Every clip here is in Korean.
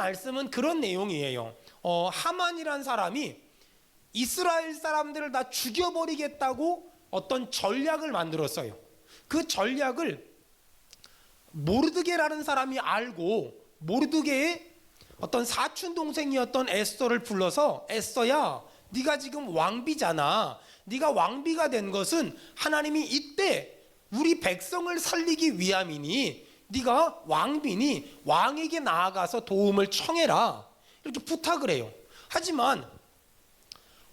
말씀은 그런 내용이에요. 하만이란 사람이 이스라엘 사람들을 다 죽여버리겠다고 어떤 전략을 만들었어요. 그 전략을 모르드게라는 사람이 알고 모르드게의 어떤 사촌 동생이었던 에스더를 불러서, 에스더야, 네가 지금 왕비잖아. 네가 왕비가 된 것은 하나님이 이때 우리 백성을 살리기 위함이니 네가 왕비니 왕에게 나아가서 도움을 청해라, 이렇게 부탁을 해요. 하지만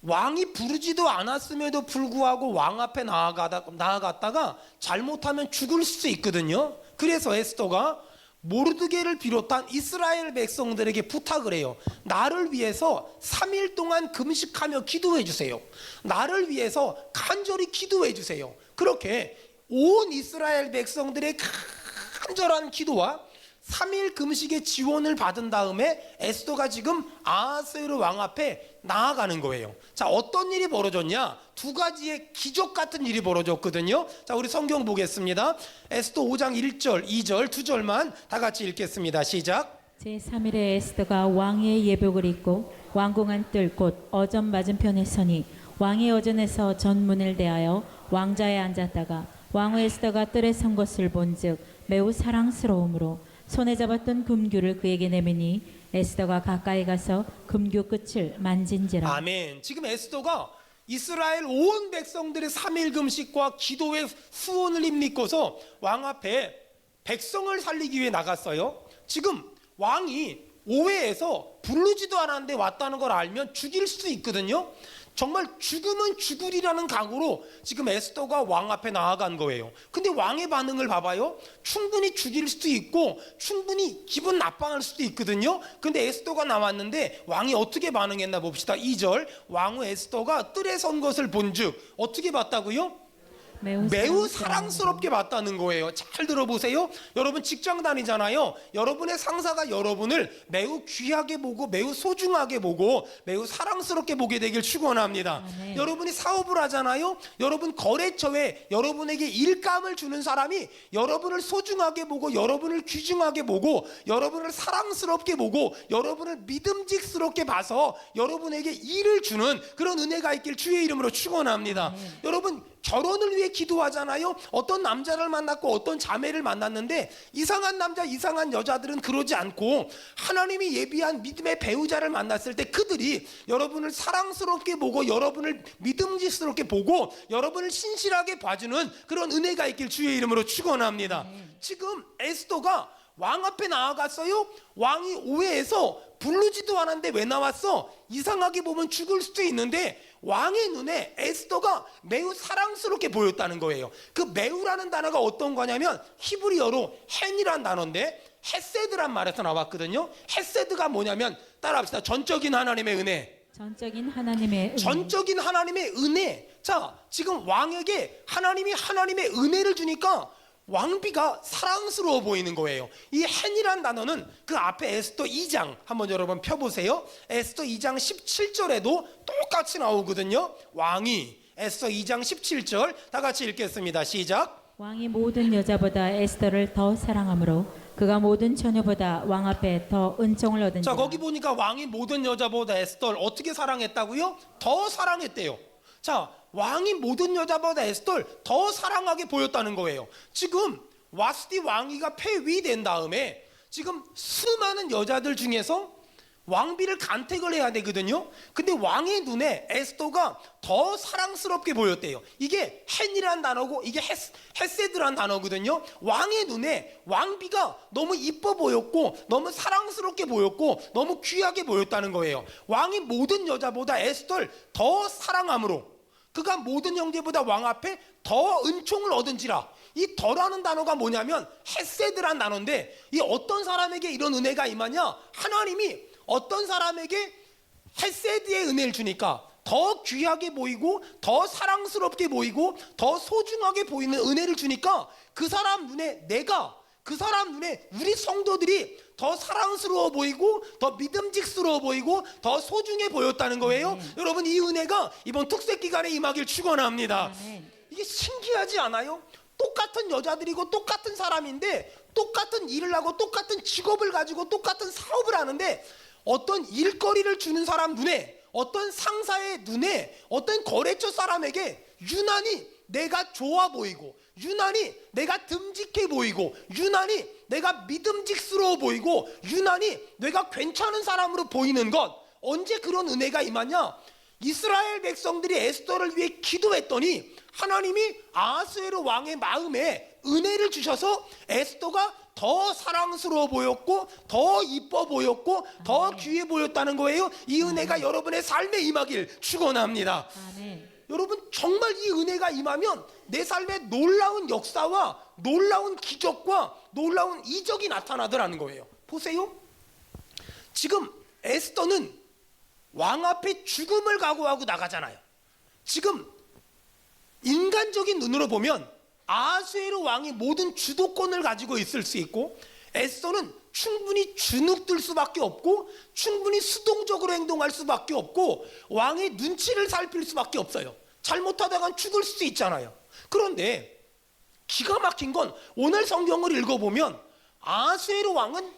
왕이 부르지도 않았음에도 불구하고 왕 앞에 나아갔다가 잘못하면 죽을 수 있거든요. 그래서 에스더가 모르드게를 비롯한 이스라엘 백성들에게 부탁을 해요. 나를 위해서 3일 동안 금식하며 기도해 주세요. 나를 위해서 간절히 기도해 주세요. 그렇게 온 이스라엘 백성들의 간절한 기도와 3일 금식의 지원을 받은 다음에 에스더가 지금 아하스웨로 왕 앞에 나아가는 거예요. 자, 어떤 일이 벌어졌냐? 두 가지의 기적 같은 일이 벌어졌거든요. 자, 우리 성경 보겠습니다. 에스더 5장 1절, 2절, 2절만 다 같이 읽겠습니다. 시작. 제3일에 에스더가 왕의 예복을 입고 왕궁안 뜰 곧 어전 맞은편에 서니 왕이 어전에서 전문을 대하여 왕자에 앉았다가 왕후 에스더가 뜰에 선 것을 본즉 매우 사랑스러우므로 손에 잡았던 금규를 그에게 내미니 에스더가 가까이 가서 금규 끝을 만진지라. 아멘. 지금 에스더가 이스라엘 온 백성들의 3일 금식과 기도의 수원을 힘입고서 왕 앞에 백성을 살리기 위해 나갔어요. 지금 왕이 오해해서 부르지도 않았는데 왔다는 걸 알면 죽일 수 있거든요. 정말 죽으면 죽으리라는 각오로 지금 에스더가 왕 앞에 나아간 거예요. 근데 왕의 반응을 봐봐요. 충분히 죽일 수도 있고 충분히 기분 나빠할 수도 있거든요. 근데 에스더가 나왔는데 왕이 어떻게 반응했나 봅시다. 2절, 왕후 에스더가 뜰에 선 것을 본즉 어떻게 봤다고요? 매우 사랑스럽게 봤다는 거예요. 잘 들어보세요. 여러분 직장 다니잖아요. 여러분의 상사가 여러분을 매우 귀하게 보고 매우 소중하게 보고 매우 사랑스럽게 보게 되길 축원합니다. 여러분이 사업을 하잖아요. 여러분 거래처에 여러분에게 일감을 주는 사람이 여러분을 소중하게 보고 여러분을 귀중하게 보고 여러분을 사랑스럽게 보고 여러분을 믿음직스럽게 봐서 여러분에게 일을 주는 그런 은혜가 있길 주의 이름으로 축원합니다. 여러분 결혼을 위해 기도하잖아요. 어떤 남자를 만났고 어떤 자매를 만났는데 이상한 남자 이상한 여자들은 그러지 않고 하나님이 예비한 믿음의 배우자를 만났을 때 그들이 여러분을 사랑스럽게 보고 여러분을 믿음직스럽게 보고 여러분을 신실하게 봐주는 그런 은혜가 있길 주의 이름으로 축원합니다. 지금 에스더가 왕 앞에 나아갔어요. 왕이 오해해서 부르지도 않았는데 왜 나왔어? 이상하게 보면 죽을 수도 있는데 왕의 눈에 에스더가 매우 사랑스럽게 보였다는 거예요. 그 매우라는 단어가 어떤 거냐면 히브리어로 헨이란 단어인데 헤세드란 말에서 나왔거든요. 헤세드가 뭐냐면 따라합시다. 전적인 하나님의 은혜. 전적인 하나님의 은혜. 전적인 하나님의 은혜. 자, 지금 왕에게 하나님이 하나님의 은혜를 주니까 왕비가 사랑스러워 보이는 거예요. 이 헨이란 단어는 그 앞에 에스더 2장 한번 여러분 펴보세요. 에스더 2장 17절에도 똑같이 나오거든요. 왕이 에스더 2장 17절 다 같이 읽겠습니다. 시작. 왕이 모든 여자보다 에스더를 더 사랑하므로 그가 모든 처녀보다 왕 앞에 더 은총을 얻은 자, 자라. 거기 보니까 왕이 모든 여자보다 에스더를 어떻게 사랑했다고요? 더 사랑했대요. 자, 왕이 모든 여자보다 에스더를 더 사랑하게 보였다는 거예요. 지금 와스디 왕위가 폐위된 다음에 지금 수많은 여자들 중에서 왕비를 간택을 해야 되거든요. 근데 왕의 눈에 에스더가 더 사랑스럽게 보였대요. 이게 헨이란 단어고 이게 헤세드란 단어거든요. 왕의 눈에 왕비가 너무 이뻐 보였고 너무 사랑스럽게 보였고 너무 귀하게 보였다는 거예요. 왕이 모든 여자보다 에스더를 더 사랑함으로 그가 모든 형제보다 왕 앞에 더 은총을 얻은지라. 이 더라는 단어가 뭐냐면 헤세드란 단어인데 이 어떤 사람에게 이런 은혜가 임하냐? 하나님이 어떤 사람에게 헤세드의 은혜를 주니까 더 귀하게 보이고 더 사랑스럽게 보이고 더 소중하게 보이는 은혜를 주니까 그 사람 눈에 그 사람 눈에 우리 성도들이 더 사랑스러워 보이고 더 믿음직스러워 보이고 더 소중해 보였다는 거예요. 여러분 이 은혜가 이번 특색 기간에 임하길 축원합니다. 이게 신기하지 않아요? 똑같은 여자들이고 똑같은 사람인데 똑같은 일을 하고 똑같은 직업을 가지고 똑같은 사업을 하는데 어떤 일거리를 주는 사람 눈에, 어떤 상사의 눈에, 어떤 거래처 사람에게 유난히 내가 좋아 보이고, 유난히 내가 듬직해 보이고, 유난히 내가 믿음직스러워 보이고, 유난히 내가 괜찮은 사람으로 보이는 것, 언제 그런 은혜가 임하냐? 이스라엘 백성들이 에스더를 위해 기도했더니 하나님이 아하스웨로 왕의 마음에 은혜를 주셔서 에스더가 더 사랑스러워 보였고, 더 이뻐 보였고, 더 귀해 보였다는 거예요. 이 은혜가 여러분의 삶에 임하길 축원합니다. 아멘. 여러분, 정말 이 은혜가 임하면 내 삶에 놀라운 역사와 놀라운 기적과 놀라운 이적이 나타나더라는 거예요. 보세요. 지금 에스더는 왕 앞에 죽음을 각오하고 나가잖아요. 지금 인간적인 눈으로 보면 아하스웨로 왕이 모든 주도권을 가지고 있을 수 있고, 에스더는 충분히 주눅들 수밖에 없고, 충분히 수동적으로 행동할 수밖에 없고, 왕의 눈치를 살필 수밖에 없어요. 잘못하다간 죽을 수도 있잖아요. 그런데 기가 막힌 건 오늘 성경을 읽어보면 아하스웨로 왕은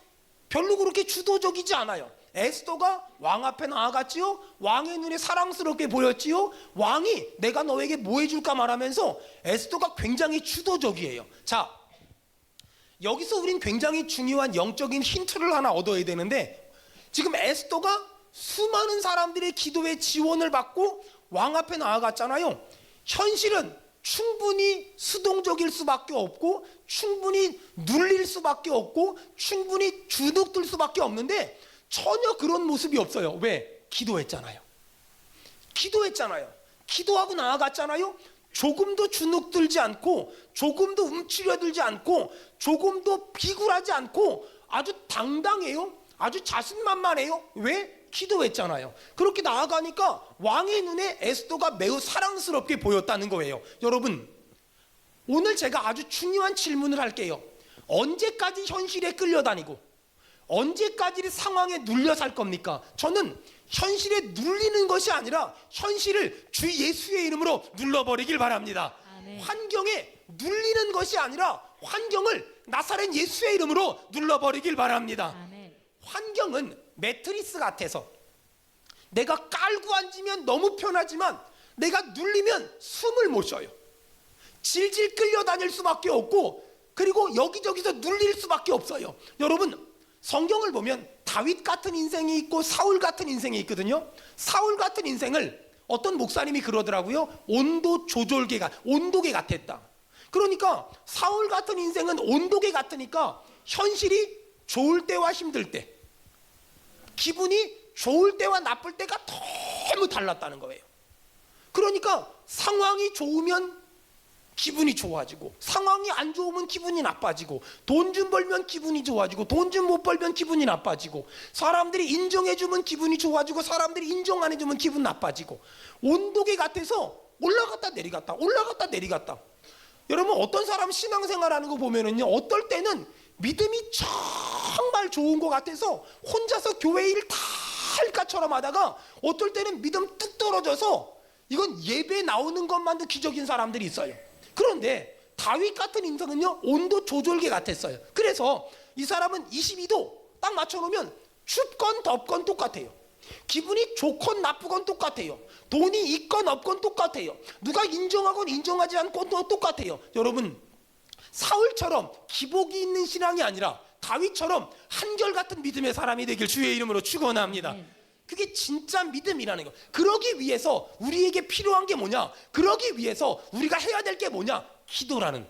별로 그렇게 주도적이지 않아요. 에스더가 왕 앞에 나아갔지요. 왕의 눈에 사랑스럽게 보였지요. 왕이 내가 너에게 뭐 해줄까 말하면서 에스더가 굉장히 주도적이에요. 자, 여기서 우린 굉장히 중요한 영적인 힌트를 하나 얻어야 되는데, 지금 에스더가 수많은 사람들의 기도에 지원을 받고 왕 앞에 나아갔잖아요. 현실은 충분히 수동적일 수밖에 없고, 충분히 눌릴 수밖에 없고, 충분히 주눅들 수밖에 없는데 전혀 그런 모습이 없어요. 왜? 기도했잖아요. 기도했잖아요. 기도하고 나아갔잖아요. 조금도 주눅들지 않고, 조금도 움츠려들지 않고, 조금도 비굴하지 않고 아주 당당해요. 아주 자신만만해요. 왜? 기도했잖아요. 그렇게 나아가니까 왕의 눈에 에스더가 매우 사랑스럽게 보였다는 거예요. 여러분, 오늘 제가 아주 중요한 질문을 할게요. 언제까지 현실에 끌려다니고 언제까지 상황에 눌려 살 겁니까? 저는 현실에 눌리는 것이 아니라 현실을 주 예수의 이름으로 눌러버리길 바랍니다. 아멘. 환경에 눌리는 것이 아니라 환경을 나사렛 예수의 이름으로 눌러버리길 바랍니다. 아멘. 환경은 매트리스 같아서 내가 깔고 앉으면 너무 편하지만 내가 눌리면 숨을 못 쉬어요. 질질 끌려다닐 수밖에 없고, 그리고 여기저기서 눌릴 수밖에 없어요. 여러분, 성경을 보면 다윗 같은 인생이 있고 사울 같은 인생이 있거든요. 사울 같은 인생을 어떤 목사님이 그러더라고요. 온도계 같았다. 그러니까 사울 같은 인생은 온도계 같으니까 현실이 좋을 때와 힘들 때, 기분이 좋을 때와 나쁠 때가 너무 달랐다는 거예요. 그러니까 상황이 좋으면 기분이 좋아지고, 상황이 안 좋으면 기분이 나빠지고, 돈 좀 벌면 기분이 좋아지고, 돈 좀 못 벌면 기분이 나빠지고, 사람들이 인정해주면 기분이 좋아지고, 사람들이 인정 안 해주면 기분 나빠지고, 온도계 같아서 올라갔다 내려갔다 올라갔다 내려갔다. 여러분, 어떤 사람 신앙생활하는 거 보면은요, 어떨 때는 믿음이 정말 좋은 것 같아서 혼자서 교회 일 다 할까처럼 하다가, 어떨 때는 믿음 뚝 떨어져서 이건 예배 나오는 것만도 기적인 사람들이 있어요. 그런데 다윗 같은 인생은요, 온도 조절계 같았어요. 그래서 이 사람은 22도 딱 맞춰놓으면 춥건 덥건 똑같아요. 기분이 좋건 나쁘건 똑같아요. 돈이 있건 없건 똑같아요. 누가 인정하건 인정하지 않건 똑같아요. 여러분, 사울처럼 기복이 있는 신앙이 아니라 다윗처럼 한결같은 믿음의 사람이 되길 주의 이름으로 축원합니다. 그게 진짜 믿음이라는 거. 그러기 위해서 우리에게 필요한 게 뭐냐? 그러기 위해서 우리가 해야 될 게 뭐냐? 기도라는.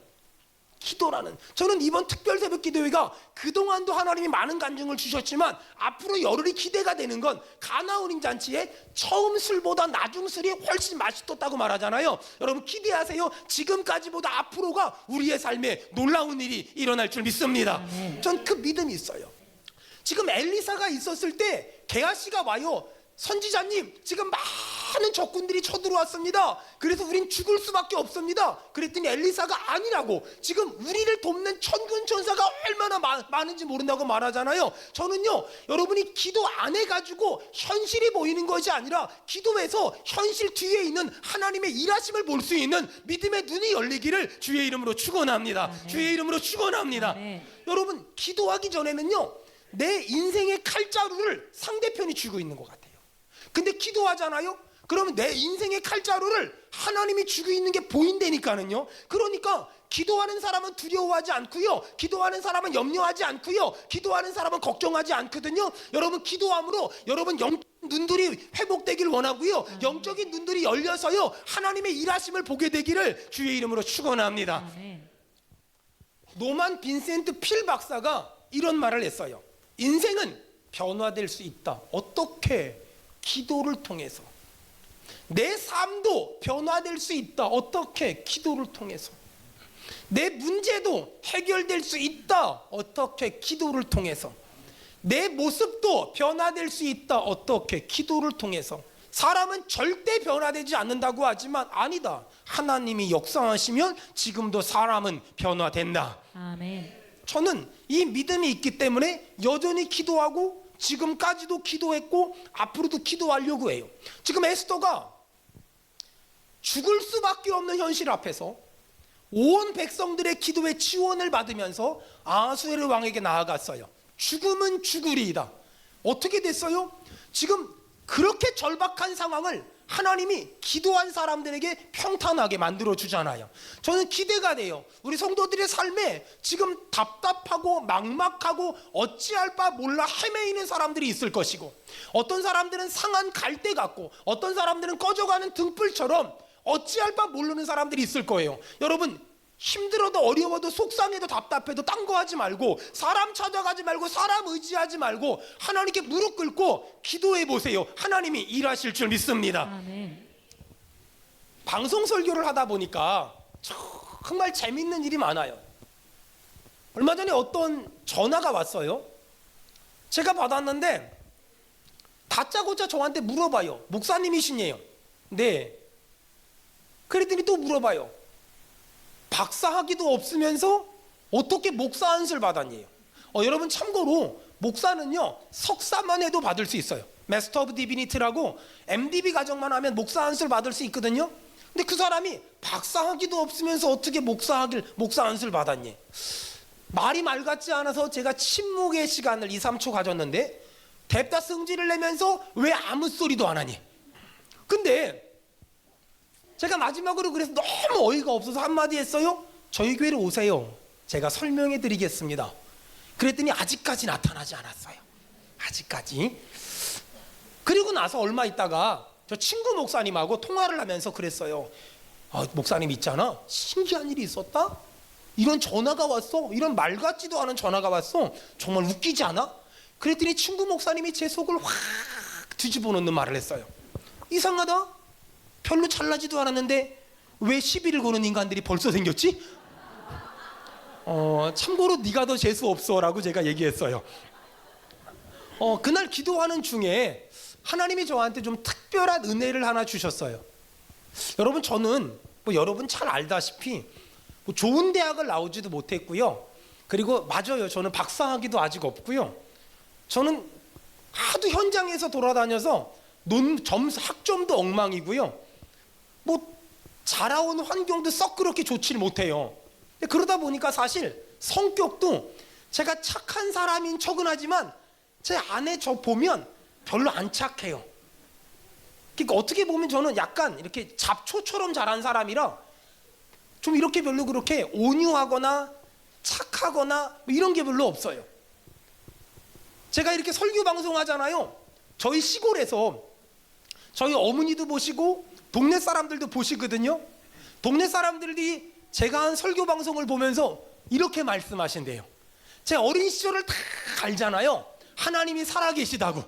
저는 이번 특별 새벽 기도회가 그동안도 하나님이 많은 간증을 주셨지만 앞으로 열흘이 기대가 되는 건, 가나 어린 잔치에 처음 술보다 나중 술이 훨씬 맛있었다고 말하잖아요. 여러분, 기대하세요. 지금까지보다 앞으로가 우리의 삶에 놀라운 일이 일어날 줄 믿습니다. 전 그 믿음이 있어요. 지금 엘리사가 있었을 때 게하시가 와요. 선지자님, 지금 많은 적군들이 쳐들어왔습니다. 그래서 우린 죽을 수밖에 없습니다. 그랬더니 엘리사가 아니라고, 지금 우리를 돕는 천군 천사가 얼마나 많은지 모른다고 말하잖아요. 저는요, 여러분이 기도 안 해가지고 현실이 보이는 것이 아니라 기도해서 현실 뒤에 있는 하나님의 일하심을 볼 수 있는 믿음의 눈이 열리기를 주의 이름으로 축원합니다. 주의 이름으로 축원합니다. 여러분, 기도하기 전에는요, 내 인생의 칼자루를 상대편이 쥐고 있는 것 같아요. 근데 기도하잖아요? 그러면 내 인생의 칼자루를 하나님이 쥐고 있는 게 보인다니까는요. 그러니까 기도하는 사람은 두려워하지 않고요, 기도하는 사람은 염려하지 않고요, 기도하는 사람은 걱정하지 않거든요. 여러분, 기도함으로 여러분 영적 눈들이 회복되길 원하고요, 영적인 눈들이 열려서요, 하나님의 일하심을 보게 되기를 주의 이름으로 축원합니다. 노만 빈센트 필 박사가 이런 말을 했어요. 인생은 변화될 수 있다. 어떻게? 기도를 통해서. 내 삶도 변화될 수 있다. 어떻게? 기도를 통해서. 내 문제도 해결될 수 있다. 어떻게? 기도를 통해서. 내 모습도 변화될 수 있다. 어떻게? 기도를 통해서. 사람은 절대 변화되지 않는다고 하지만 아니다. 하나님이 역사하시면 지금도 사람은 변화된다. 아멘. 저는 이 믿음이 있기 때문에 여전히 기도하고 지금까지도 기도했고 앞으로도 기도하려고 해요. 지금 에스더가 죽을 수밖에 없는 현실 앞에서 온 백성들의 기도의 지원을 받으면서 아하수에르 왕에게 나아갔어요. 죽음은 죽으리이다. 어떻게 됐어요? 지금 그렇게 절박한 상황을 하나님이 기도한 사람들에게 평탄하게 만들어 주잖아요. 저는 기대가 돼요. 우리 성도들의 삶에 지금 답답하고 막막하고 어찌할 바 몰라 헤매이는 사람들이 있을 것이고, 어떤 사람들은 상한 갈대 같고, 어떤 사람들은 꺼져가는 등불처럼 어찌할 바 모르는 사람들이 있을 거예요. 여러분, 힘들어도 어려워도 속상해도 답답해도 딴 거 하지 말고, 사람 찾아가지 말고, 사람 의지하지 말고 하나님께 무릎 꿇고 기도해 보세요. 하나님이 일하실 줄 믿습니다. 아멘. 방송 설교를 하다 보니까 정말 재밌는 일이 많아요. 얼마 전에 어떤 전화가 왔어요. 제가 받았는데 다짜고짜 저한테 물어봐요. 목사님이시네요. 네. 그랬더니 또 물어봐요. 박사학위도 없으면서 어떻게 목사 안수를 받았니요? 여러분, 참고로 목사는요, 석사만 해도 받을 수 있어요. 마스터 오브 디비니티라고 MDB 과정만 하면 목사 안수를 받을 수 있거든요. 근데 그 사람이 박사학위도 없으면서 어떻게 목사 안수를 받았니? 말이 말 같지 않아서 제가 침묵의 시간을 2, 3초 가졌는데 대답 승질을 내면서 왜 아무 소리도 안 하니? 근데 제가 마지막으로 그래서 너무 어이가 없어서 한마디 했어요. 저희 교회로 오세요. 제가 설명해 드리겠습니다. 그랬더니 아직까지 나타나지 않았어요. 아직까지. 그리고 나서 얼마 있다가 저 친구 목사님하고 통화를 하면서 그랬어요. 목사님 있잖아, 신기한 일이 있었다? 이런 전화가 왔어. 이런 말 같지도 않은 전화가 왔어. 정말 웃기지 않아? 그랬더니 친구 목사님이 제 속을 확 뒤집어 놓는 말을 했어요. 이상하다. 별로 잘나지도 않았는데 왜 시비를 거는 인간들이 벌써 생겼지? 참고로 네가 더 재수 없어 라고 제가 얘기했어요. 그날 기도하는 중에 하나님이 저한테 좀 특별한 은혜를 하나 주셨어요. 여러분, 저는 여러분 잘 알다시피 좋은 대학을 나오지도 못했고요. 그리고 맞아요, 저는 박사학위도 아직 없고요. 저는 하도 현장에서 돌아다녀서 학점도 엉망이고요. 자라온 환경도 썩 그렇게 좋지를 못해요. 그러다 보니까 사실 성격도 제가 착한 사람인 척은 하지만 제 안에 저 보면 별로 안 착해요. 그러니까 어떻게 보면 저는 약간 이렇게 잡초처럼 자란 사람이라 좀 이렇게 별로 그렇게 온유하거나 착하거나 이런 게 별로 없어요. 제가 이렇게 설교 방송 하잖아요. 저희 시골에서 저희 어머니도 보시고 동네 사람들도 보시거든요. 동네 사람들이 제가 한 설교 방송을 보면서 이렇게 말씀하신대요. 제 어린 시절을 다 알잖아요. 하나님이 살아계시다고.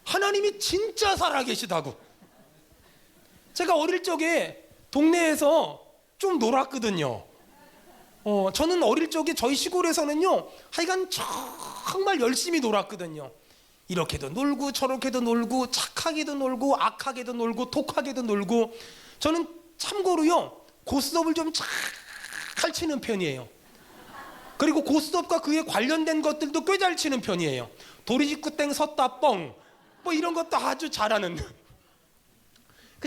하나님이 진짜 살아계시다고. 제가 어릴 적에 동네에서 좀 놀았거든요. 저는 어릴 적에 저희 시골에서는요, 하여간 정말 열심히 놀았거든요. 이렇게도 놀고 저렇게도 놀고 착하게도 놀고 악하게도 놀고 독하게도 놀고. 저는 참고로요 고스톱을 좀 잘 치는 편이에요. 그리고 고스톱과 그에 관련된 것들도 꽤 잘 치는 편이에요. 도리지구땡 섰다 뻥 뭐 이런 것도 아주 잘하는.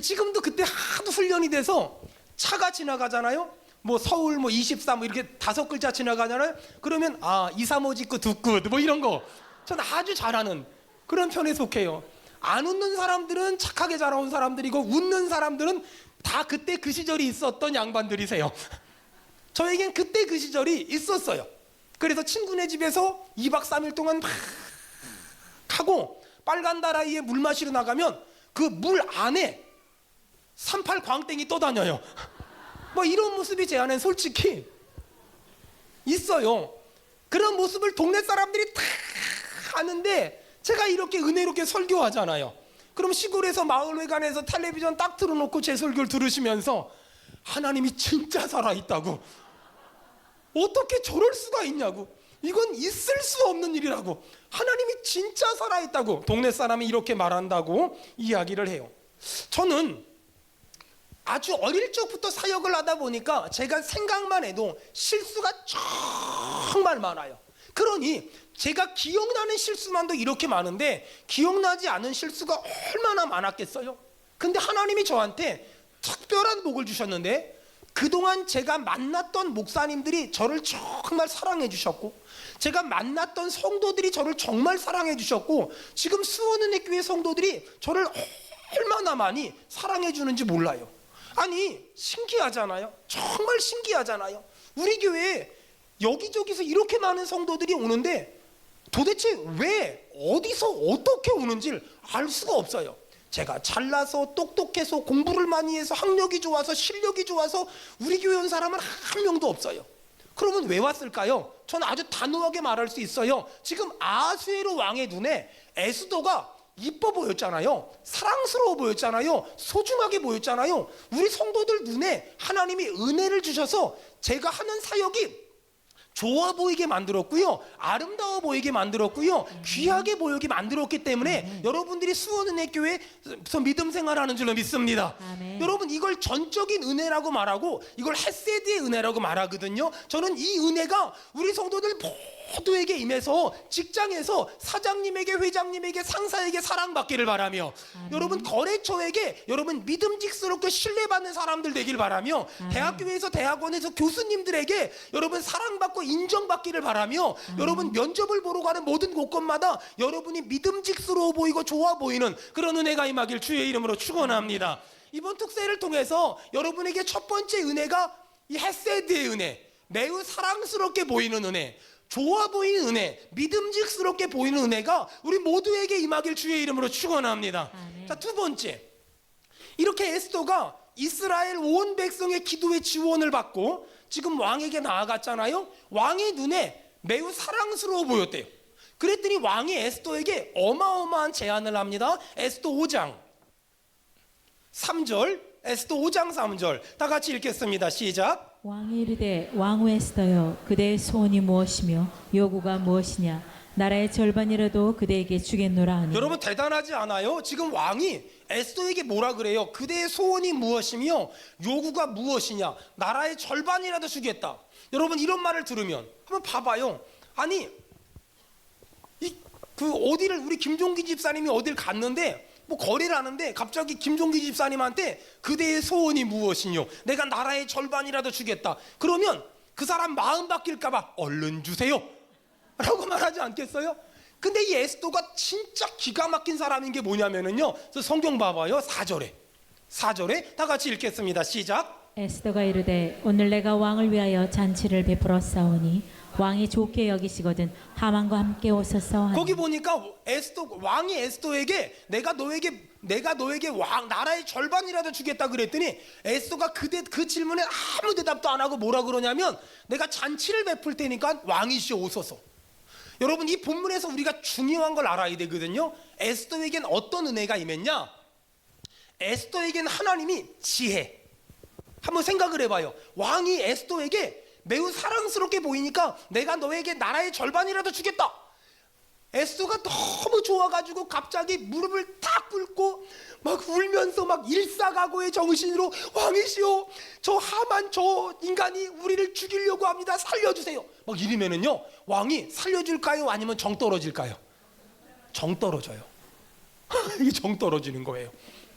지금도 그때 하도 훈련이 돼서 차가 지나가잖아요. 뭐 서울 뭐 23 뭐 이렇게 5글자 지나가잖아요. 그러면 2, 3, 5 짓고 두끝 뭐 이런 거 저는 아주 잘하는 그런 편에 속해요. 안 웃는 사람들은 착하게 자라온 사람들이고 웃는 사람들은 다 그때 그 시절이 있었던 양반들이세요. 저에겐 그때 그 시절이 있었어요. 그래서 친구네 집에서 2박 3일 동안 막 하고 빨간 다라이에 물 마시러 나가면 그 물 안에 38 광땡이 떠다녀요. 뭐 이런 모습이 제 안엔 솔직히 있어요. 그런 모습을 동네 사람들이 다 아는데 제가 이렇게 은혜롭게 설교하잖아요. 그럼 시골에서 마을회관에서 텔레비전 딱 틀어놓고 제 설교를 들으시면서 하나님이 진짜 살아있다고, 어떻게 저럴 수가 있냐고, 이건 있을 수 없는 일이라고, 하나님이 진짜 살아있다고 동네 사람이 이렇게 말한다고 이야기를 해요. 저는 아주 어릴 적부터 사역을 하다 보니까 제가 생각만 해도 실수가 정말 많아요. 그러니 제가 기억나는 실수만도 이렇게 많은데 기억나지 않은 실수가 얼마나 많았겠어요. 근데 하나님이 저한테 특별한 복을 주셨는데, 그동안 제가 만났던 목사님들이 저를 정말 사랑해 주셨고, 제가 만났던 성도들이 저를 정말 사랑해 주셨고, 지금 수원은혜교회 성도들이 저를 얼마나 많이 사랑해 주는지 몰라요. 아니 신기하잖아요. 정말 신기하잖아요. 우리 교회에 여기저기서 이렇게 많은 성도들이 오는데 도대체 왜 어디서 어떻게 오는지를 알 수가 없어요. 제가 잘나서 똑똑해서 공부를 많이 해서 학력이 좋아서 실력이 좋아서 우리 교회 온 사람은 한 명도 없어요. 그러면 왜 왔을까요? 저는 아주 단호하게 말할 수 있어요. 지금 아수에로 왕의 눈에 에스더가 이뻐 보였잖아요. 사랑스러워 보였잖아요. 소중하게 보였잖아요. 우리 성도들 눈에 하나님이 은혜를 주셔서 제가 하는 사역이 좋아 보이게 만들었고요, 아름다워 보이게 만들었고요, 귀하게 보이게 만들었기 때문에 여러분들이 수원은혜교회에서 믿음 생활하는 줄로 믿습니다. 아멘. 여러분 이걸 전적인 은혜라고 말하고 이걸 헤세드의 은혜라고 말하거든요. 저는 이 은혜가 우리 성도들 모두에게 임해서 직장에서 사장님에게, 회장님에게, 상사에게 사랑받기를 바라며, 여러분 거래처에게 여러분 믿음직스럽게 신뢰받는 사람들 되길 바라며, 대학교에서 대학원에서 교수님들에게 여러분 사랑받고 인정받기를 바라며, 여러분 면접을 보러 가는 모든 곳곳마다 여러분이 믿음직스러워 보이고 좋아 보이는 그런 은혜가 임하길 주의 이름으로 축원합니다. 이번 특세를 통해서 여러분에게 첫 번째 은혜가 이 헤세드의 은혜, 매우 사랑스럽게 보이는 은혜, 좋아 보이는 은혜, 믿음직스럽게 보이는 은혜가 우리 모두에게 임하길 주의 이름으로 축원합니다. 자, 두 번째, 이렇게 에스더가 이스라엘 온 백성의 기도의 지원을 받고 지금 왕에게 나아갔잖아요. 왕의 눈에 매우 사랑스러워 보였대요. 그랬더니 왕이 에스더에게 어마어마한 제안을 합니다. 에스더 5장 3절, 에스더 5장 3절 다 같이 읽겠습니다. 시작. 왕이 이르되 왕후 에스더여, 그대의 소원이 무엇이며 요구가 무엇이냐? 나라의 절반이라도 그대에게 주겠노라 하니. 여러분 대단하지 않아요? 지금 왕이 에스더에게 뭐라 그래요? 그대의 소원이 무엇이며 요구가 무엇이냐? 나라의 절반이라도 주겠다. 여러분 이런 말을 들으면 한번 봐봐요. 아니 그 어디를, 우리 김종기 집사님이 어딜 갔는데 뭐 거래를 하는데 갑자기 김종기 집사님한테 그대의 소원이 무엇이뇨? 내가 나라의 절반이라도 주겠다. 그러면 그 사람 마음 바뀔까 봐 얼른 주세요 라고 말하지 않겠어요? 근데 이 에스더가 진짜 기가 막힌 사람인 게 뭐냐면은요, 성경 봐봐요. 4절에 다 같이 읽겠습니다. 시작. 에스더가 이르되 오늘 내가 왕을 위하여 잔치를 베풀었사오니 왕이 좋게 여기시거든 하만과 함께 오소서 하니. 거기 보니까 왕이 에스더에게 내가 너에게 왕 나라의 절반이라도 주겠다 그랬더니 에스더가 그 질문에 아무 대답도 안 하고 뭐라 그러냐면, 내가 잔치를 베풀 테니까 왕이시여 오소서. 여러분 이 본문에서 우리가 중요한 걸 알아야 되거든요. 에스더에겐 어떤 은혜가 임했냐? 에스더에겐 하나님이 지혜. 한번 생각을 해봐요. 왕이 에스더에게 매우 사랑스럽게 보이니까 내가 너에게 나라의 절반이라도 주겠다. 에스더가 너무 좋아가지고 갑자기 무릎을 탁 꿇고 막 울면서 막 일사각오의 정신으로 왕이시여, 저 하만 저 인간이 우리를 죽이려고 합니다. 살려주세요. 막 이러면은요, 왕이 살려줄까요? 아니면 정 떨어질까요? 정 떨어져요. 이게 정 떨어지는 거예요.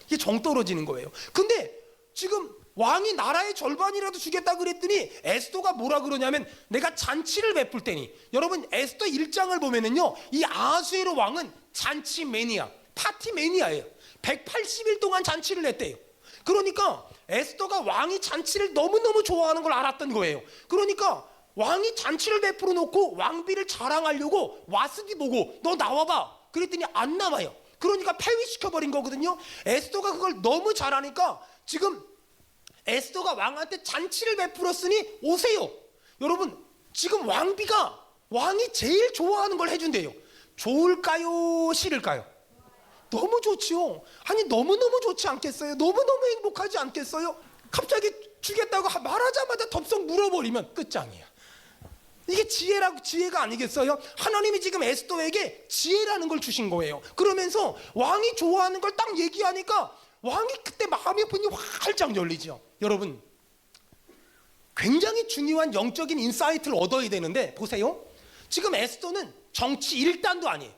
이게 정 떨어지는 거예요. 근데 지금 왕이 나라의 절반이라도 주겠다 그랬더니 에스더가 뭐라 그러냐면 내가 잔치를 베풀 테니, 여러분 에스더 1장을 보면은요, 이 아하수에로 왕은 잔치 매니아, 파티 매니아예요. 180일 동안 잔치를 했대요. 그러니까 에스더가 왕이 잔치를 너무너무 좋아하는 걸 알았던 거예요. 그러니까 왕이 잔치를 베풀어 놓고 왕비를 자랑하려고 와스디 보고 너 나와봐 그랬더니 안 나와요. 그러니까 폐위시켜버린 거거든요. 에스더가 그걸 너무 잘하니까 지금 에스더가 왕한테 잔치를 베풀었으니 오세요. 여러분 지금 왕비가 왕이 제일 좋아하는 걸 해준대요. 좋을까요? 싫을까요? 너무 좋지요. 아니 너무너무 좋지 않겠어요? 너무너무 행복하지 않겠어요? 갑자기 주겠다고 말하자마자 덥석 물어버리면 끝장이야. 이게 지혜가 아니겠어요? 하나님이 지금 에스더에게 지혜라는 걸 주신 거예요. 그러면서 왕이 좋아하는 걸 딱 얘기하니까 왕이 그때 마음의 문이 활짝 열리죠. 여러분 굉장히 중요한 영적인 인사이트를 얻어야 되는데 보세요. 지금 에스더는 정치 1단도 아니에요.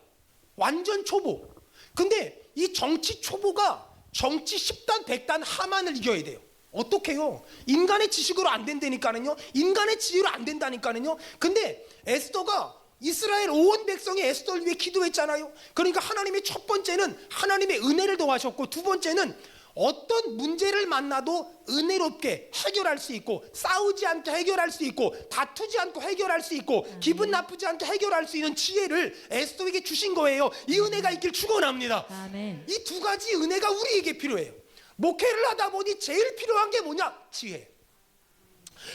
완전 초보. 근데 이 정치 초보가 정치 10단 100단 하만을 이겨야 돼요. 어떻게 해요? 인간의 지식으로 안 된다니까는요. 인간의 지혜로 안 된다니까는요. 근데 에스더가 이스라엘 온 백성이 에스더를 위해 기도했잖아요. 그러니까 하나님이 첫 번째는 하나님의 은혜를 더하셨고, 두 번째는 어떤 문제를 만나도 은혜롭게 해결할 수 있고, 싸우지 않게 해결할 수 있고, 다투지 않고 해결할 수 있고, 기분 나쁘지 않게 해결할 수 있는 지혜를 에스더에게 주신 거예요. 이 은혜가 있길 축원합니다. 아멘. 이 두 가지 은혜가 우리에게 필요해요. 목회를 하다 보니 제일 필요한 게 뭐냐? 지혜.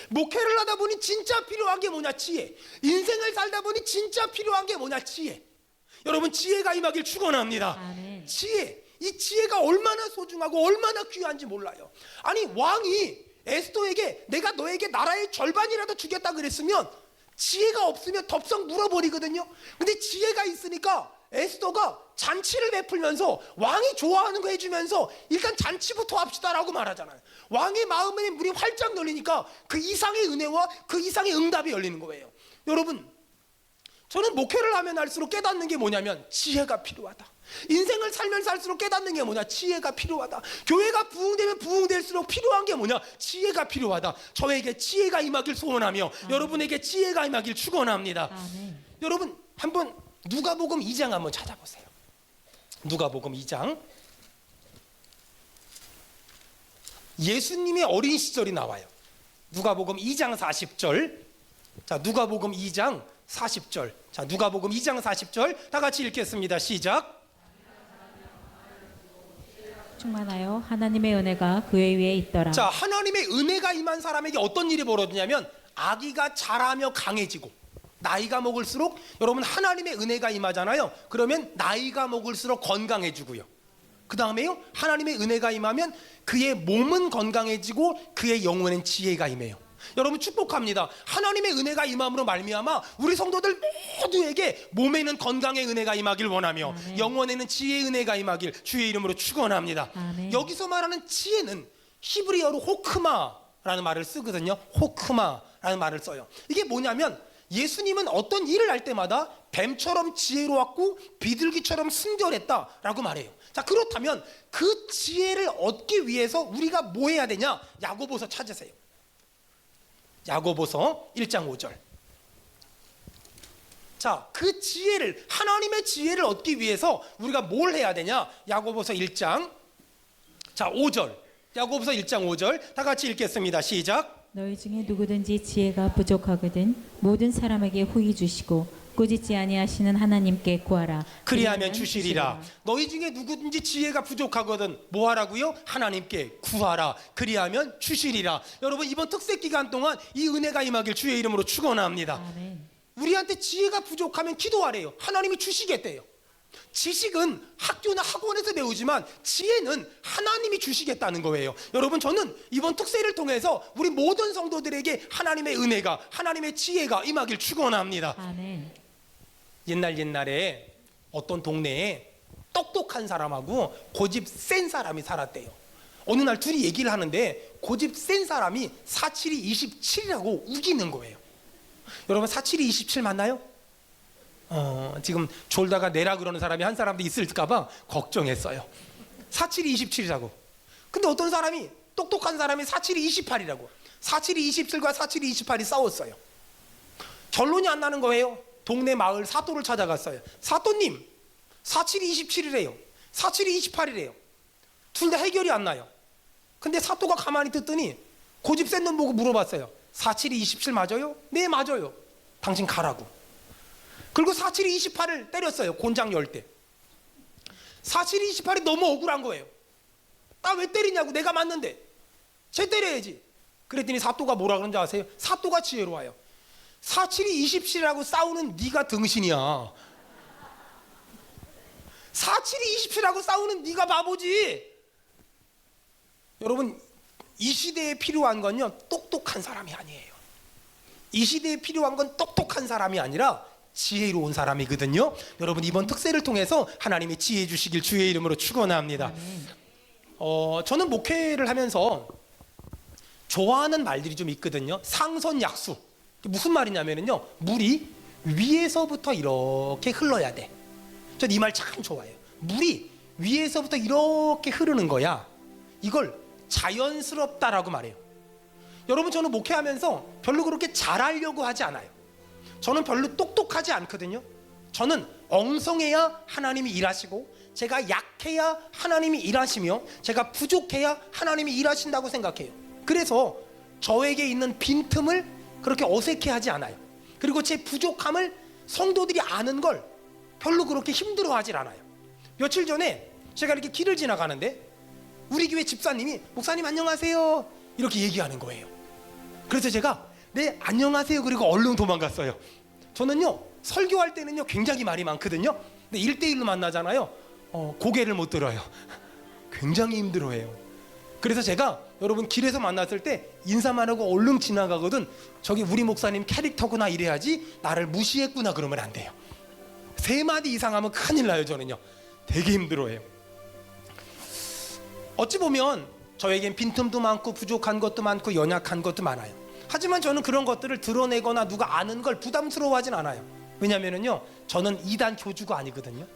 목회를 하다 보니 진짜 필요한 게 뭐냐? 지혜. 인생을 살다 보니 진짜 필요한 게 뭐냐? 지혜. 여러분 지혜가 임하길 축원합니다. 아멘. 지혜. 이 지혜가 얼마나 소중하고 얼마나 귀한지 몰라요. 아니 왕이 에스더에게 내가 너에게 나라의 절반이라도 주겠다 그랬으면 지혜가 없으면 덥석 물어버리거든요. 근데 지혜가 있으니까 에스더가 잔치를 베풀면서 왕이 좋아하는 거 해주면서 일단 잔치부터 합시다라고 말하잖아요. 왕의 마음에 문이 활짝 열리니까 그 이상의 은혜와 그 이상의 응답이 열리는 거예요. 여러분 저는 목회를 하면 할수록 깨닫는 게 뭐냐면 지혜가 필요하다. 인생을 살면서 할수록 깨닫는 게 뭐냐? 지혜가 필요하다. 교회가 부흥되면 부흥될수록 필요한 게 뭐냐? 지혜가 필요하다. 저에게 지혜가 임하길 소원하며 여러분에게 지혜가 임하길 축원합니다. 아멘. 여러분 한번 누가복음 2장 한번 찾아보세요. 누가복음 2장. 예수님의 어린 시절이 나와요. 누가복음 2장 40절. 자, 누가복음 2장 40절. 자, 누가복음 2장 40절 다 같이 읽겠습니다. 시작. 충만하여 하나님의 은혜가 그의 위에 있더라. 자, 하나님의 은혜가 임한 사람에게 어떤 일이 벌어지냐면 아기가 자라며 강해지고, 나이가 먹을수록 여러분 하나님의 은혜가 임하잖아요. 그러면 나이가 먹을수록 건강해지고요. 그 다음에요 하나님의 은혜가 임하면 그의 몸은 건강해지고 그의 영혼엔 지혜가 임해요. 여러분 축복합니다. 하나님의 은혜가 임함으로 말미암아 우리 성도들 모두에게 몸에는 건강의 은혜가 임하길 원하며 아멘. 영혼에는 지혜의 은혜가 임하길 주의 이름으로 축원합니다. 아멘. 여기서 말하는 지혜는 히브리어로 호크마라는 말을 쓰거든요. 호크마라는 말을 써요. 이게 뭐냐면 예수님은 어떤 일을 할 때마다 뱀처럼 지혜로웠고 비둘기처럼 순결했다라고 말해요. 자, 그렇다면 그 지혜를 얻기 위해서 우리가 뭐 해야 되냐? 야고보서 찾으세요. 야고보서 1장 5절. 자, 그 지혜를, 하나님의 지혜를 얻기 위해서 우리가 뭘 해야 되냐? 야고보서 1장 자 5절. 야고보서 1장 5절 다 같이 읽겠습니다. 시작. 너희 중에 누구든지 지혜가 부족하거든 모든 사람에게 후히 주시고 꾸짖지 아니하시는 하나님께 구하라. 그리하면 주시리라. 너희 중에 누구든지 지혜가 부족하거든 뭐 하라고요? 하나님께 구하라. 그리하면 주시리라. 여러분 이번 특색 기간 동안 이 은혜가 임하길 주의 이름으로 축원합니다. 아멘. 우리한테 지혜가 부족하면 기도하래요. 하나님이 주시겠대요. 지식은 학교나 학원에서 배우지만 지혜는 하나님이 주시겠다는 거예요. 여러분 저는 이번 특세를 통해서 우리 모든 성도들에게 하나님의 은혜가, 하나님의 지혜가 임하길 축원합니다. 아멘. 옛날에 어떤 동네에 똑똑한 사람하고 고집 센 사람이 살았대요. 어느 날 둘이 얘기를 하는데 고집 센 사람이 472 27이라고 우기는 거예요. 여러분 472 27 맞나요? 지금 졸다가 내라 그러는 사람이 한 사람도 있을까봐 걱정했어요. 472 27이라고. 근데 어떤 사람이 똑똑한 사람이 472 28이라고. 472 27과 472 28이 싸웠어요. 결론이 안 나는 거예요. 동네 마을 사또를 찾아갔어요. 사또님 472 27이래요. 472 28이래요. 둘 다 해결이 안 나요. 근데 사또가 가만히 듣더니 고집 센 놈 보고 물어봤어요. 472 27 맞아요? 네 맞아요. 당신 가라고. 그리고 472 28을 때렸어요. 곤장 열 때. 472 28이 너무 억울한 거예요. 나 왜 때리냐고. 내가 맞는데 쟤 때려야지. 그랬더니 사또가 뭐라 그런지 아세요? 사또가 지혜로워요. 472 27이라고 싸우는 네가 등신이야. 472 27하고 싸우는 네가 바보지. 여러분 이 시대에 필요한 건요 똑똑한 사람이 아니에요. 이 시대에 필요한 건 똑똑한 사람이 아니라 지혜로운 사람이거든요. 여러분 이번 특세를 통해서 하나님이 지혜 주시길 주의 이름으로 축원합니다. 저는 목회를 하면서 좋아하는 말들이 좀 있거든요. 상선약수. 무슨 말이냐면요 물이 위에서부터 이렇게 흘러야 돼. 전 이 말 참 좋아해요. 물이 위에서부터 이렇게 흐르는 거야. 이걸 자연스럽다라고 말해요. 여러분 저는 목회하면서 별로 그렇게 잘하려고 하지 않아요. 저는 별로 똑똑하지 않거든요. 저는 엉성해야 하나님이 일하시고 제가 약해야 하나님이 일하시며 제가 부족해야 하나님이 일하신다고 생각해요. 그래서 저에게 있는 빈틈을 그렇게 어색해하지 않아요. 그리고 제 부족함을 성도들이 아는 걸 별로 그렇게 힘들어하질 않아요. 며칠 전에 제가 이렇게 길을 지나가는데 우리 교회 집사님이 목사님 안녕하세요 이렇게 얘기하는 거예요. 그래서 제가 네 안녕하세요 그리고 얼른 도망갔어요. 저는요 설교할 때는요 굉장히 말이 많거든요. 근데 1대1로 만나잖아요. 고개를 못 들어요. 굉장히 힘들어해요. 그래서 제가 여러분 길에서 만났을 때 인사만 하고 얼른 지나가거든. 저기 우리 목사님 캐릭터구나 이래야지 나를 무시했구나 그러면 안 돼요. 3마디 이상 하면 큰일 나요. 저는요 되게 힘들어해요. 어찌 보면 저에겐 빈틈도 많고 부족한 것도 많고 연약한 것도 많아요. 하지만 저는 그런 것들을 드러내거나 누가 아는 걸 부담스러워하진 않아요. 왜냐면은요 저는 이단 교주가 아니거든요.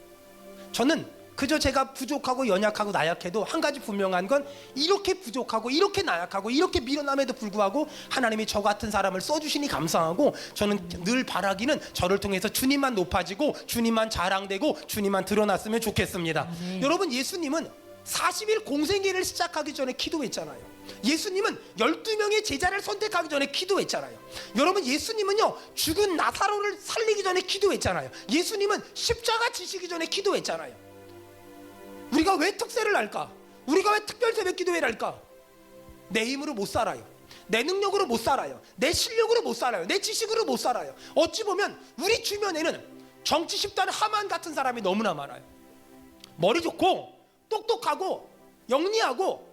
저는 그저 제가 부족하고 연약하고 나약해도 한 가지 분명한 건 이렇게 부족하고 이렇게 나약하고 이렇게 미련함에도 불구하고 하나님이 저 같은 사람을 써주시니 감사하고 저는 늘 바라기는 저를 통해서 주님만 높아지고 주님만 자랑되고 주님만 드러났으면 좋겠습니다. 여러분 예수님은 40일 공생애를 시작하기 전에 기도했잖아요. 예수님은 12명의 제자를 선택하기 전에 기도했잖아요. 여러분 예수님은요 죽은 나사로를 살리기 전에 기도했잖아요. 예수님은 십자가 지시기 전에 기도했잖아요. 우리가 왜 특세를 할까? 우리가 왜 특별 새벽 기도회를 할까? 내 힘으로 못 살아요. 내 능력으로 못 살아요. 내 실력으로 못 살아요. 내 지식으로 못 살아요. 어찌 보면 우리 주변에는 정치 집단 하만 같은 사람이 너무나 많아요. 머리 좋고 똑똑하고 영리하고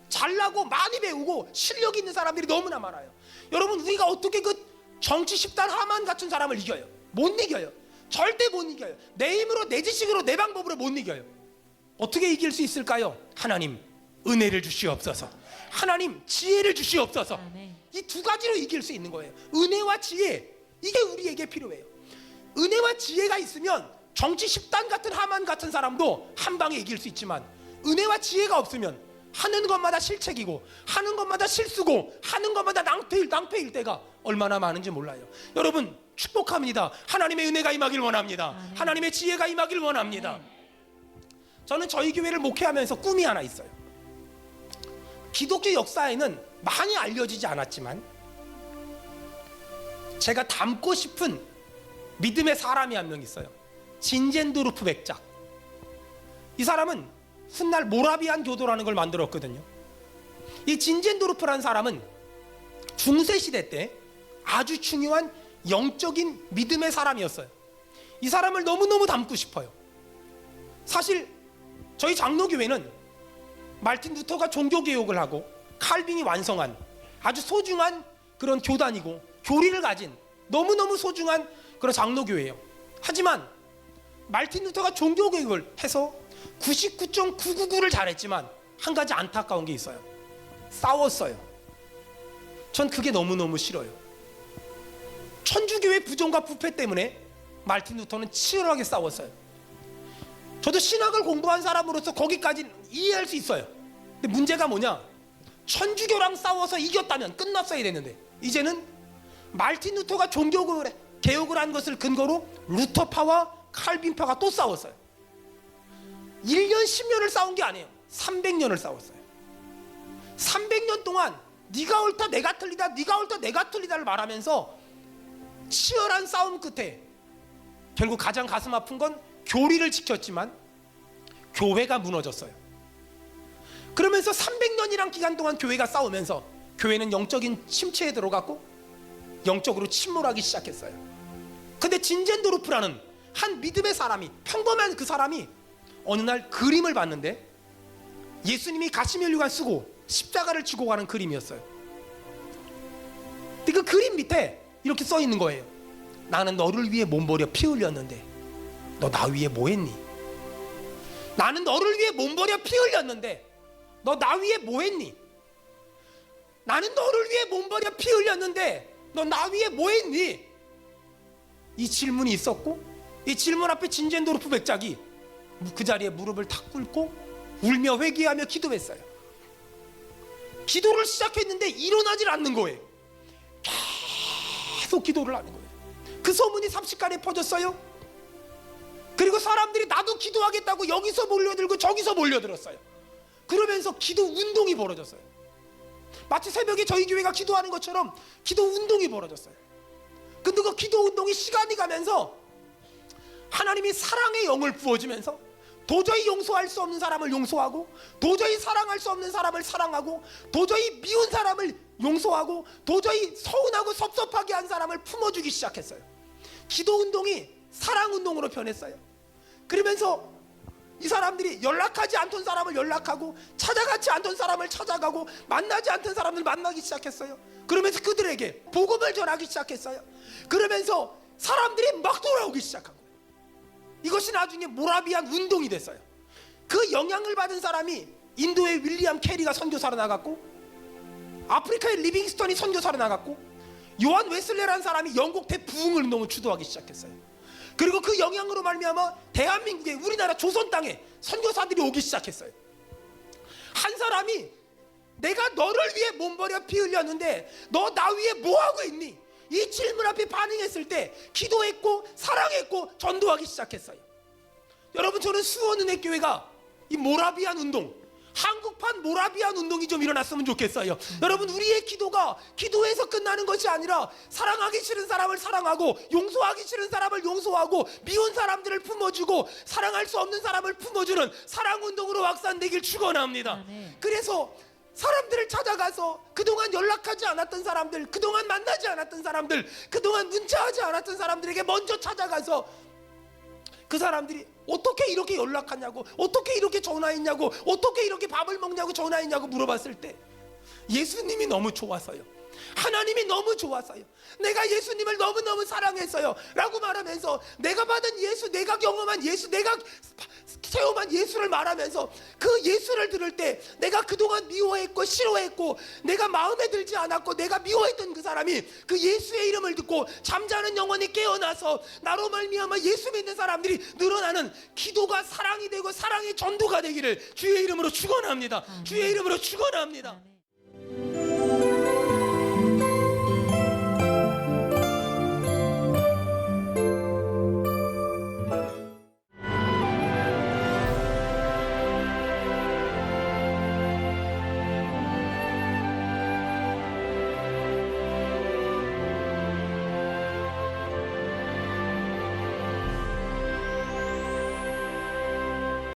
잘나고 많이 배우고 실력 있는 사람들이 너무나 많아요. 여러분 우리가 어떻게 그 정치 집단 하만 같은 사람을 이겨요? 못 이겨요. 절대 못 이겨요. 내 힘으로 내 지식으로 내 방법으로 못 이겨요. 어떻게 이길 수 있을까요? 하나님 은혜를 주시옵소서. 하나님 지혜를 주시옵소서. 이 두 가지로 이길 수 있는 거예요. 은혜와 지혜, 이게 우리에게 필요해요. 은혜와 지혜가 있으면 정치 집단 같은 하만 같은 사람도 한 방에 이길 수 있지만 은혜와 지혜가 없으면 하는 것마다 실책이고 하는 것마다 실수고 하는 것마다 낭패일 때가 얼마나 많은지 몰라요. 여러분 축복합니다. 하나님의 은혜가 임하길 원합니다. 하나님의 지혜가 임하길 원합니다. 저는 저희 교회를 목회하면서 꿈이 하나 있어요. 기독교 역사에는 많이 알려지지 않았지만 제가 닮고 싶은 믿음의 사람이 한 명 있어요. 진젠도르프 백작. 이 사람은 훗날 모라비안 교도라는 걸 만들었거든요. 이 진젠도르프라는 사람은 중세 시대 때 아주 중요한 영적인 믿음의 사람이었어요. 이 사람을 너무너무 닮고 싶어요. 사실 저희 장로교회는 말틴 루터가 종교개혁을 하고 칼빈이 완성한 아주 소중한 그런 교단이고 교리를 가진 너무너무 소중한 그런 장로교회예요. 하지만 말틴 루터가 종교개혁을 해서 99.999를 잘했지만 한 가지 안타까운 게 있어요. 싸웠어요. 전 그게 너무너무 싫어요. 천주교의 부정과 부패 때문에 말틴 루터는 치열하게 싸웠어요. 저도 신학을 공부한 사람으로서 거기까지는 이해할 수 있어요. 근데 문제가 뭐냐, 천주교랑 싸워서 이겼다면 끝났어야 되는데 이제는 말틴 루터가 종교개혁을 한 것을 근거로 루터파와 칼빈파가 또 싸웠어요. 1년 10년을 싸운 게 아니에요. 300년을 싸웠어요. 300년 동안 네가 옳다 내가 틀리다 네가 옳다 내가 틀리다를 말하면서 치열한 싸움 끝에 결국 가장 가슴 아픈 건 교리를 지켰지만 교회가 무너졌어요. 그러면서 300년이란 기간 동안 교회가 싸우면서 교회는 영적인 침체에 들어갔고 영적으로 침몰하기 시작했어요. 근데 진젠도르프라는 한 믿음의 사람이, 평범한 그 사람이 어느 날 그림을 봤는데 예수님이 가시면류관 쓰고 십자가를 지고 가는 그림이었어요. 근데 그 그림 밑에 이렇게 써 있는 거예요. 나는 너를 위해 몸버려 피 흘렸는데 너 나 위해 뭐 했니? 나는 너를 위해 몸버려 피 흘렸는데 너 나 위해 뭐 했니? 나는 너를 위해 몸버려 피 흘렸는데 너 나 위해 뭐 했니? 이 질문이 있었고 이 질문 앞에 진젠도르프 백작이 그 자리에 무릎을 탁 꿇고 울며 회개하며 기도했어요. 기도를 시작했는데 일어나질 않는 거예요. 계속 기도를 하는 거예요. 그 소문이 삽시간에 퍼졌어요. 그리고 사람들이 나도 기도하겠다고 여기서 몰려들고 저기서 몰려들었어요. 그러면서 기도 운동이 벌어졌어요. 마치 새벽에 저희 교회가 기도하는 것처럼 기도 운동이 벌어졌어요. 근데 그 기도 운동이 시간이 가면서 하나님이 사랑의 영을 부어주면서 도저히 용서할 수 없는 사람을 용서하고 도저히 사랑할 수 없는 사람을 사랑하고 도저히 미운 사람을 용서하고 도저히 서운하고 섭섭하게 한 사람을 품어주기 시작했어요. 기도 운동이 사랑 운동으로 변했어요. 그러면서 이 사람들이 연락하지 않던 사람을 연락하고 찾아가지 않던 사람을 찾아가고 만나지 않던 사람을 만나기 시작했어요. 그러면서 그들에게 복음을 전하기 시작했어요. 그러면서 사람들이 막 돌아오기 시작한 거예요. 이것이 나중에 모라비안 운동이 됐어요. 그 영향을 받은 사람이 인도의 윌리엄 캐리가 선교사로 나갔고 아프리카의 리빙스턴이 선교사로 나갔고 요한 웨슬레라는 사람이 영국 대부흥을 운동을 주도하기 시작했어요. 그리고 그 영향으로 말미암아 대한민국에 우리나라 조선 땅에 선교사들이 오기 시작했어요. 한 사람이 내가 너를 위해 몸버려 피 흘렸는데 너 나 위해 뭐하고 있니? 이 질문 앞에 반응했을 때 기도했고 사랑했고 전도하기 시작했어요. 여러분, 저는 수원은혜교회가 이 모라비안 운동, 한국판 모라비안 운동이 좀 일어났으면 좋겠어요. 여러분, 우리의 기도가 기도에서 끝나는 것이 아니라 사랑하기 싫은 사람을 사랑하고 용서하기 싫은 사람을 용서하고 미운 사람들을 품어주고 사랑할 수 없는 사람을 품어주는 사랑 운동으로 확산되길 축원합니다. 그래서 사람들을 찾아가서 그동안 연락하지 않았던 사람들, 그동안 만나지 않았던 사람들, 그동안 문자하지 않았던 사람들에게 먼저 찾아가서 그 사람들이 어떻게 이렇게 연락하냐고, 어떻게 이렇게 전화했냐고, 어떻게 이렇게 밥을 먹냐고 전화했냐고 물어봤을 때 예수님이 너무 좋아서요, 하나님이 너무 좋아서요, 내가 예수님을 너무너무 사랑했어요 라고 말하면서 내가 받은 예수, 내가 경험한 예수, 내가 체험한 예수를 말하면서 그 예수를 들을 때 내가 그동안 미워했고 싫어했고 내가 마음에 들지 않았고 내가 미워했던 그 사람이 그 예수의 이름을 듣고 잠자는 영혼이 깨어나서 나로 말미암아 예수 믿는 사람들이 늘어나는 기도가 사랑이 되고 사랑이 전도가 되기를 주의 이름으로 축원합니다. 주의 이름으로 축원합니다.